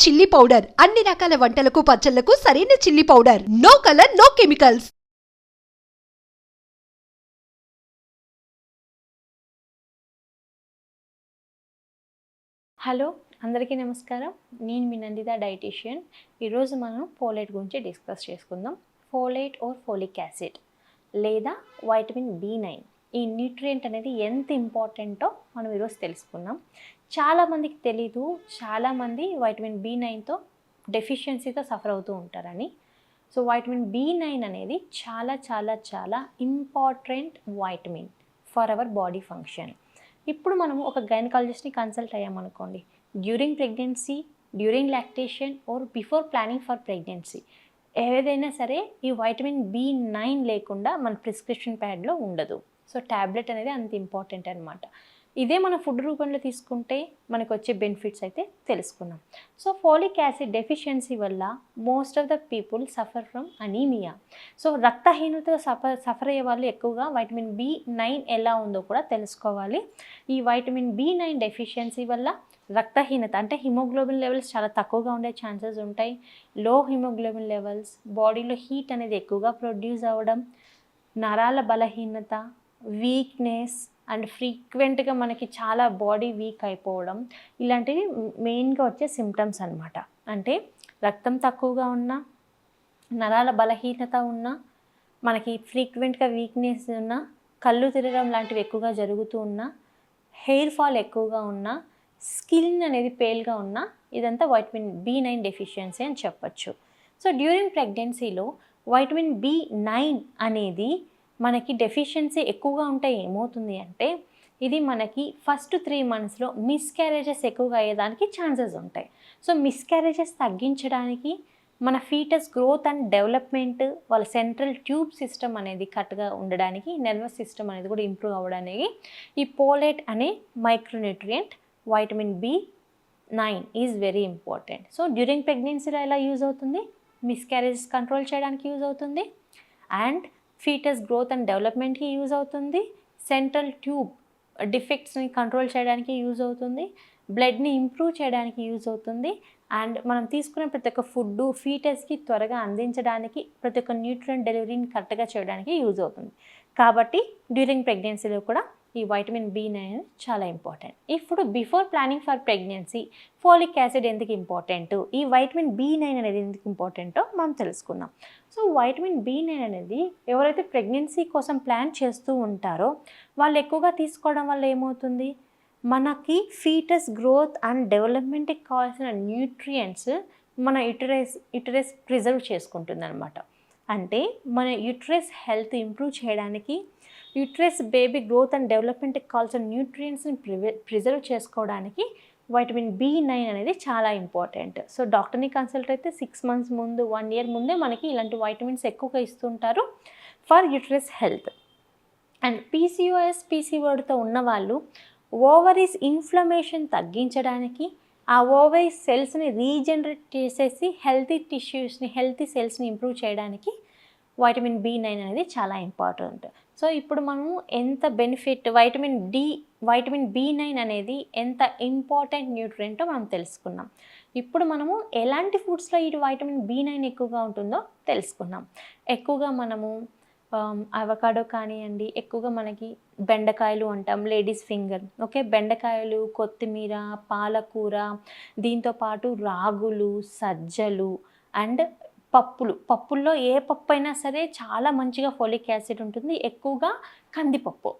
Chilli powder అన్ని రకాల వంటలకు పచ్చళ్లకు సరైన chilli powder. No colour, no chemicals. Hello, అందరికీ నమస్కారం. నేను మీ నందిత డైటీషియన్. ఈరోజు మనం ఫోలేట్ గురించి డిస్కస్ చేసుకుందాం. ఫోలేట్ ఆర్ ఫోలిక్ యాసిడ్ లేదా వైటమిన్ B9 ఈ న్యూట్రియంట్ అనేది ఎంత ఇంపార్టెంటో మనం ఈరోజు తెలుసుకుందాం. చాలామందికి తెలీదు, చాలామంది వైటమిన్ B9తో డెఫిషియన్సీతో సఫర్ అవుతూ ఉంటారని. సో వైటమిన్ B9 అనేది చాలా చాలా చాలా important vitamin for our body function. ఇప్పుడు మనము ఒక గైనకాలజిస్ట్ని కన్సల్ట్ అయ్యామనుకోండి, during pregnancy, during lactation or before planning for pregnancy, ఏదైనా సరే ఈ వైటమిన్ B9 లేకుండా మన ప్రిస్క్రిప్షన్ ప్యాడ్లో ఉండదు. సో ట్యాబ్లెట్ అనేది అంత ఇంపార్టెంట్ అనమాట. ఇదే మన ఫుడ్ రూపంలో తీసుకుంటే మనకు వచ్చే బెనిఫిట్స్ అయితే తెలుసుకున్నాం. సో ఫోలిక్ యాసిడ్ డెఫిషియన్సీ వల్ల most of the people suffer from anaemia. So రక్తహీనతతో సఫర్ అయ్యే వాళ్ళు ఎక్కువగా వైటమిన్ B9 ఎలా ఉందో కూడా తెలుసుకోవాలి. ఈ వైటమిన్ B9 డెఫిషియన్సీ వల్ల రక్తహీనత అంటే హిమోగ్లోబిన్ లెవెల్స్ చాలా తక్కువగా ఉండే ఛాన్సెస్ ఉంటాయి. లో హిమోగ్లోబిన్ లెవెల్స్, బాడీలో హీట్ అనేది ఎక్కువగా ప్రొడ్యూస్ అవ్వడం, నరాల బలహీనత, వీక్నెస్ అండ్ ఫ్రీక్వెంట్గా మనకి చాలా బాడీ వీక్ అయిపోవడం, ఇలాంటివి మెయిన్గా వచ్చే సిమ్టమ్స్ అనమాట. అంటే రక్తం తక్కువగా ఉన్నా, నరాల బలహీనత ఉన్నా, మనకి ఫ్రీక్వెంట్గా వీక్నెస్ ఉన్నా, కళ్ళు తిరగడం లాంటివి ఎక్కువగా జరుగుతూ ఉన్నా, హెయిర్ ఫాల్ ఎక్కువగా ఉన్నా, స్కిన్ అనేది పేల్గా ఉన్నా, ఇదంతా వైటమిన్ B9 డెఫిషియన్సీ అని చెప్పచ్చు. సో డ్యూరింగ్ ప్రెగ్నెన్సీలో వైటమిన్ B9 అనేది మనకి డెఫిషియన్సీ ఎక్కువగా ఉంటే ఏమవుతుంది అంటే, ఇది మనకి ఫస్ట్ 3 monthsలో మిస్క్యారేజెస్ ఎక్కువగా అయ్యేదానికి ఛాన్సెస్ ఉంటాయి. సో మిస్క్యారేజెస్ తగ్గించడానికి మన ఫీటస్ గ్రోత్ అండ్ డెవలప్మెంట్, వాళ్ళ సెంట్రల్ ట్యూబ్ సిస్టమ్ అనేది కరెక్ట్గా ఉండడానికి, నర్వస్ సిస్టమ్ అనేది కూడా ఇంప్రూవ్ అవ్వడానికి ఈ పోలేట్ అనే micronutrient vitamin B9 is very important. So during ప్రెగ్నెన్సీలో ఎలా యూజ్ అవుతుంది? మిస్క్యారేజెస్ కంట్రోల్ చేయడానికి యూజ్ అవుతుంది, అండ్ ఫీటస్ గ్రోత్ అండ్ డెవలప్మెంట్కి యూజ్ అవుతుంది, సెంట్రల్ ట్యూబ్ డిఫెక్ట్స్ని కంట్రోల్ చేయడానికి యూజ్ అవుతుంది, బ్లడ్ని ఇంప్రూవ్ చేయడానికి యూజ్ అవుతుంది, అండ్ మనం తీసుకునే ప్రతి ఒక్క ఫుడ్ ఫీటస్కి త్వరగా అందించడానికి, ప్రతి ఒక్క న్యూట్రియంట్ డెలివరీని కరెక్ట్గా చేయడానికి యూజ్ అవుతుంది. కాబట్టి డ్యూరింగ్ ప్రెగ్నెన్సీలో కూడా ఈ వైటమిన్ B9 చాలా ఇంపార్టెంట్. ఇప్పుడు before planning for pregnancy folic acid ఎందుకు ఇంపార్టెంట్, ఈ వైటమిన్ B9 అనేది ఎందుకు ఇంపార్టెంటో మనం తెలుసుకుందాం. సో వైటమిన్ B9 అనేది ఎవరైతే ప్రెగ్నెన్సీ కోసం ప్లాన్ చేస్తూ ఉంటారో వాళ్ళు ఎక్కువగా తీసుకోవడం వల్ల ఏమవుతుంది, మనకి ఫీటస్ గ్రోత్ అండ్ డెవలప్మెంట్కి కావాల్సిన న్యూట్రియంట్స్ మన యుటరస్ ప్రిజర్వ్ చేసుకుంటుంది అనమాట. అంటే మన యుటరస్ హెల్త్ ఇంప్రూవ్ చేయడానికి, యుటరస్ బేబీ గ్రోత్ అండ్ డెవలప్మెంట్కి కావాల్సిన న్యూట్రియంట్స్ని ప్రిజర్వ్ చేసుకోవడానికి వైటమిన్ B9 అనేది చాలా ఇంపార్టెంట్. సో డాక్టర్ని కన్సల్ట్ అయితే 6 months ముందు, 1 year ముందే మనకి ఇలాంటి వైటమిన్స్ ఎక్కువగా ఇస్తుంటారు ఫర్ యుటరస్ హెల్త్. అండ్ PCOSతో ఉన్న వాళ్ళు ఓవరీస్ ఇన్ఫ్లమేషన్ తగ్గించడానికి, ఆ ఓవరీస్ సెల్స్ని రీజనరేట్ చేసేసి హెల్తీ టిష్యూస్ని, హెల్తీ సెల్స్ని ఇంప్రూవ్ చేయడానికి వైటమిన్ B9 అనేది చాలా ఇంపార్టెంట్. సో ఇప్పుడు మనము ఎంత బెనిఫిట్ వైటమిన్ B9 అనేది ఎంత ఇంపార్టెంట్ న్యూట్రియంటో మనం తెలుసుకున్నాం. ఇప్పుడు మనము ఎలాంటి ఫుడ్స్లో ఈ వైటమిన్ B9 ఎక్కువగా ఉంటుందో తెలుసుకున్నాం. ఎక్కువగా మనము అవకాడో కానివ్వండి, ఎక్కువగా మనకి బెండకాయలు అంటాం, లేడీస్ ఫింగర్, ఓకే, బెండకాయలు, కొత్తిమీర, పాలకూర, దీంతోపాటు రాగులు, సజ్జలు అండ్ పప్పుల్లో ఏ పప్పు అయినా సరే చాలా మంచిగా ఫోలిక్ యాసిడ్ ఉంటుంది. ఎక్కువగా కందిపప్పు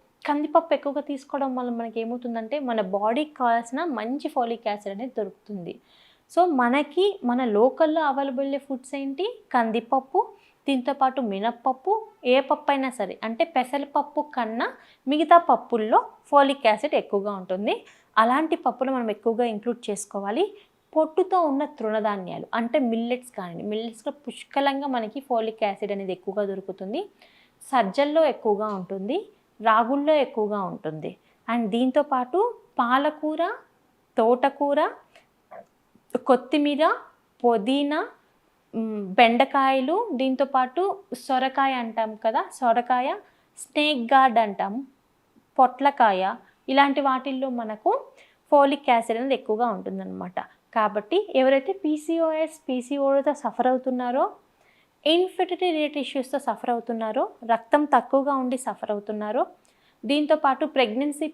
ఎక్కువగా తీసుకోవడం వల్ల మనకి ఏమవుతుందంటే మన బాడీకి కావాల్సిన మంచి ఫోలిక్ యాసిడ్ అనేది దొరుకుతుంది. సో మనకి మన లోకల్లో అవైలబుల్ ఫుడ్స్ ఏంటి? కందిపప్పు, దీంతోపాటు మినప్పప్పు, ఏ పప్పు అయినా సరే, అంటే పెసరపప్పు కన్నా మిగతా పప్పుల్లో ఫోలిక్ యాసిడ్ ఎక్కువగా ఉంటుంది. అలాంటి పప్పులు మనం ఎక్కువగా ఇంక్లూడ్ చేసుకోవాలి. పొట్టుతో ఉన్న తృణధాన్యాలు అంటే మిల్లెట్స్ కానివ్వండి, మిల్లెట్స్లో పుష్కలంగా మనకి ఫోలిక్ యాసిడ్ అనేది ఎక్కువగా దొరుకుతుంది. సజ్జల్లో ఎక్కువగా ఉంటుంది, రాగుల్లో ఎక్కువగా ఉంటుంది. అండ్ దీంతోపాటు పాలకూర, తోటకూర, కొత్తిమీర, పుదీనా, బెండకాయలు, దీంతోపాటు సొరకాయ అంటాం కదా, సొరకాయ, స్నేక్ గార్డ్ అంటాం, పొట్లకాయ, ఇలాంటి వాటిల్లో మనకు ఫోలిక్ యాసిడ్ అనేది ఎక్కువగా ఉంటుందన్నమాట. కాబట్టి ఎవరైతే పీసీఓడితో సఫర్ అవుతున్నారో, ఇన్ఫెర్టిలిటీ రిలేటెడ్ ఇష్యూస్తో సఫర్ అవుతున్నారో, రక్తం తక్కువగా ఉండి సఫర్ అవుతున్నారో, దీంతోపాటు ప్రెగ్నెన్సీ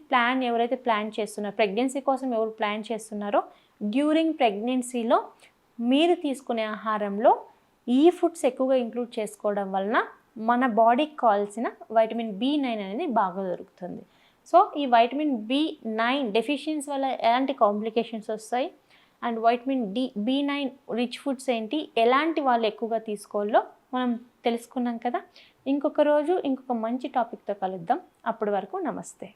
ఎవరైతే ప్లాన్ చేస్తున్నారో, ప్రెగ్నెన్సీ కోసం ఎవరు ప్లాన్ చేస్తున్నారో, డ్యూరింగ్ ప్రెగ్నెన్సీలో మీరు తీసుకునే ఆహారంలో ఈ ఫుడ్స్ ఎక్కువగా ఇంక్లూడ్ చేసుకోవడం వలన మన బాడీకి కావాల్సిన వైటమిన్ B9 అనేది బాగా దొరుకుతుంది. సో ఈ వైటమిన్ B9 డెఫిషియన్సీ వల్ల ఎలాంటి కాంప్లికేషన్స్ వస్తాయి and vitamin B9 rich foods ఏంటి, ఎలాంటి వాళ్ళు ఎక్కువగా తీసుకోవాలో మనం తెలుసుకున్నాం కదా. ఇంకొక రోజు ఇంకొక మంచి టాపిక్తో కలుద్దాం. అప్పటి వరకు నమస్తే.